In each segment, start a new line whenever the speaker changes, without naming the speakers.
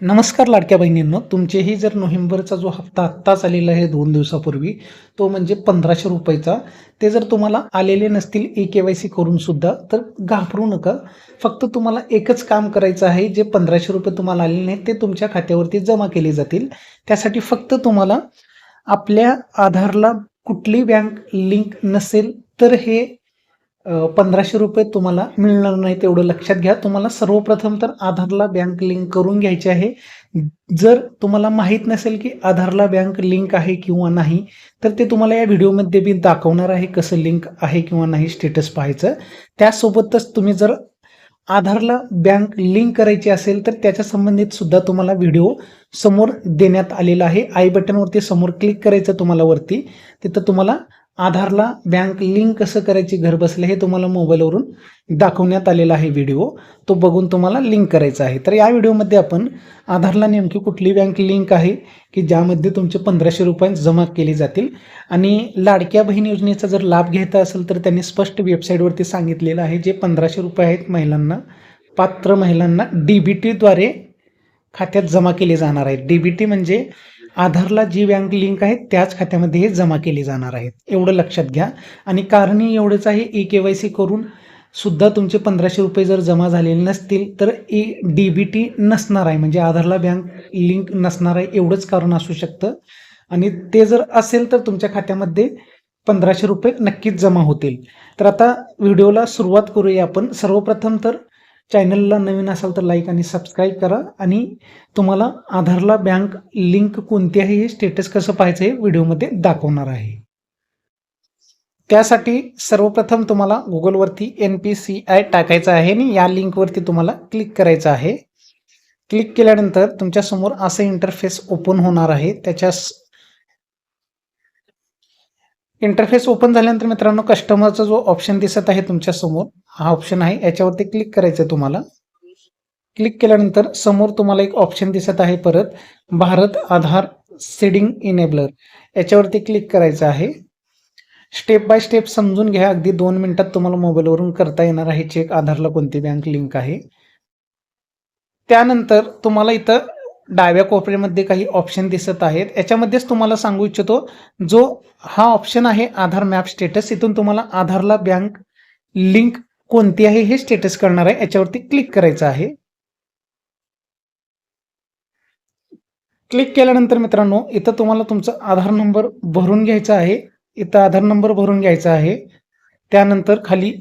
नमस्कार लाडक्या बहिणींनो, तुमचेही जर नोव्हेंबरचा जो हप्ता आत्ताच आलेला आहे 2 दिवसापूर्वी, तो म्हणजे ₹1500 ते जर तुम्हाला आलेले नसतील ई-के-वाय-सी करून सुद्धा, तर घाबरू नका. फक्त तुम्हाला एकच काम करायचं आहे, जे ₹1500 तुम्हाला आलेले नाहीत, ते तुमच्या खात्यावरती जमा केले जातील. त्यासाठी फक्त तुम्हाला आपल्या आधारला कुठली बँक लिंक नसेल, तर हे ₹1500 तुम्हाला मिळणार नाहीत एवढं लक्षात घ्या. तुम्हाला सर्वप्रथम तर आधारला बँक लिंक करून घ्यायची आहे. जर तुम्हाला माहीत नसेल की आधारला बँक लिंक आहे किंवा नाही, तर ते तुम्हाला या व्हिडिओमध्ये मी दाखवणार आहे कसं लिंक आहे किंवा नाही स्टेटस पाहायचं. त्यासोबतच तुम्ही जर आधारला बँक लिंक करायची असेल तर त्याच्या संबंधित सुद्धा तुम्हाला व्हिडिओ समोर देण्यात आलेला आहे. आय बटनवरती समोर क्लिक करायचं तुम्हाला वरती. तिथं तुम्हाला आधारला बँक लिंक कसं करायची घर बसल्या हे तुम्हाला मोबाईलवरून दाखवण्यात आलेला आहे व्हिडिओ. तो बघून तुम्हाला लिंक करायचा आहे. तर या व्हिडिओमध्ये आपण आधारला नेमकी कुठली बँक लिंक आहे की ज्यामध्ये तुमचे ₹1500 जमा केले जातील. आणि लाडक्या बहीण योजनेचा जर लाभ घ्यायचा असेल तर त्यांनी स्पष्ट वेबसाईटवरती सांगितलेलं आहे, जे ₹1500 आहेत महिलांना, पात्र महिलांना DBTद्वारे खात्यात जमा केले जाणार आहेत. DBT म्हणजे आधारला जी बँक लिंक आहे त्याच खात्यामध्ये हे जमा केले जाणार आहेत, एवढं लक्षात घ्या. आणि कारणही एवढंच आहे, ई-के-वाय-सी करून सुद्धा तुमचे ₹1500 जर जमा झालेले नसतील तर DBT नसणार आहे, म्हणजे आधारला बँक लिंक नसणार आहे, एवढंच कारण असू शकतं. आणि ते जर असेल तर तुमच्या खात्यामध्ये ₹1500 नक्कीच जमा होतील. तर आता व्हिडिओला सुरुवात करूया आपण. सर्वप्रथम तर चॅनलला नवीन असाल तर लाईक आणि सबस्क्राईब करा. आणि तुम्हाला आधारला बँक लिंक कोणती आहे हे स्टेटस कसं पाहायचं हे व्हिडिओमध्ये दाखवणार आहे. त्यासाठी सर्वप्रथम तुम्हाला गुगलवरती NPCI टाकायचं आहे आणि या लिंकवरती तुम्हाला क्लिक करायचं आहे. क्लिक केल्यानंतर तुमच्यासमोर असं इंटरफेस ओपन होणार आहे. इंटरफेस ओपन झाल्यानंतर मित्रांनो, कस्टमरचा जो ऑप्शन दिसत आहे तुमच्यासमोर, हा ऑप्शन आहे, याच्यावरती क्लिक करायचं आहे तुम्हाला. क्लिक केल्यानंतर समोर तुम्हाला एक ऑप्शन दिसत आहे परत, भारत आधार सीडिंग इनेबलर, याच्यावरती क्लिक करायचं आहे. स्टेप बाय स्टेप समजून घ्या, अगदी 2 मिनिटात तुम्हाला मोबाईलवरून करता येणार आहे चेक आधारला कोणती बँक लिंक आहे. त्यानंतर तुम्हाला इथं डाव्या कोपऱ्यामध्ये काही ऑप्शन दिसत आहेत, याच्यामध्येच तुम्हाला सांगू इच्छितो, जो हा ऑप्शन आहे आधार मॅप स्टेटस, इथून तुम्हाला आधारला बँक लिंक कोणती आहे हे स्टेटस करणार आहे, याच्यावरती क्लिक करायचं आहे. क्लिक केल्यानंतर मित्रांनो, इथं तुम्हाला तुमचा आधार नंबर भरून घ्यायचा आहे. इथं आधार नंबर भरून घ्यायचा आहे. त्यानंतर खाली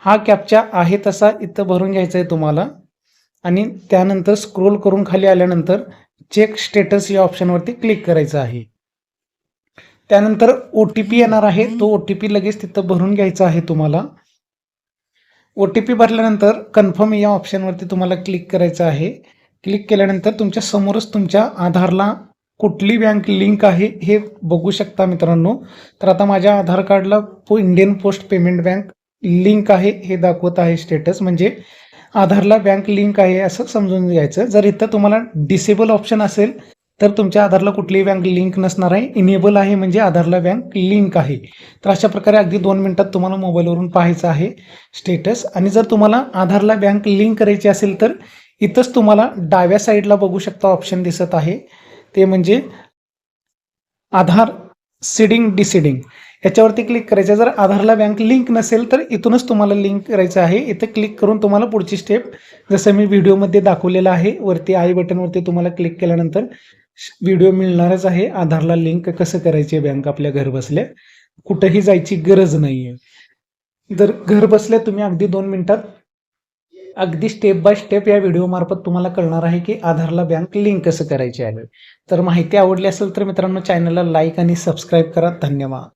हा कॅप्चा आहे तसा इथं भरून घ्यायचा आहे तुम्हाला. आणि त्यानंतर स्क्रोल करून खाली आल्यानंतर चेक स्टेटस या ऑप्शनवरती क्लिक करायचं आहे. त्यानंतर OTP येणार आहे, तो OTP लगेच तिथं भरून घ्यायचा आहे तुम्हाला. OTP भरल्यानंतर कन्फर्म या ऑप्शनवरती तुम्हाला क्लिक करायचं आहे. क्लिक केल्यानंतर तुमच्या समोरच तुमच्या आधारला कुठली बँक लिंक आहे हे बघू शकता मित्रांनो. तर आता माझ्या आधार कार्डला Indian post payment bank link आहे हे दाखवत आहे स्टेटस, म्हणजे आधारला बँक लिंक आहे असं समजून घ्यायचं. जर इथं तुम्हाला डिसेबल ऑप्शन असेल तर तुमच्या आधारला कुठलीही बँक लिंक नसणार आहे. इनेबल आहे म्हणजे आधारला बँक लिंक आहे. तर अशा प्रकारे अगदी 2 मिनिटात तुम्हाला मोबाईलवरून पाहायचं आहे स्टेटस. आणि जर तुम्हाला आधारला बँक लिंक करायची असेल तर इथंच तुम्हाला डाव्या साईडला बघू शकता ऑप्शन दिसत आहे, ते म्हणजे आधार सीडिंग डिसीडिंग, याच्यावरती क्लिक करायचं. जर आधारला बँक लिंक नसेल तर इथूनच तुम्हाला लिंक करायचं आहे. इथं क्लिक करून तुम्हाला पुढची स्टेप जसं मी व्हिडिओमध्ये दाखवलेलं आहे, वरती आय बटनवरती तुम्हाला क्लिक केल्यानंतर व्हिडिओ मिळणारच आहे, आधारला लिंक कसं करायचे बँक आपल्या घर बसल्या, कुठेही जायची गरज नाही आहे. जर घर बसल्या तुम्ही अगदी 2 मिनिटात अगदी स्टेप बाय स्टेप या व्हिडिओमार्फत तुम्हाला कळणार आहे की आधारला बँक लिंक कसं करायचे आहे. तर माहिती आवडली असेल तर मित्रांनो, चॅनलला लाईक आणि सबस्क्राईब करा. धन्यवाद.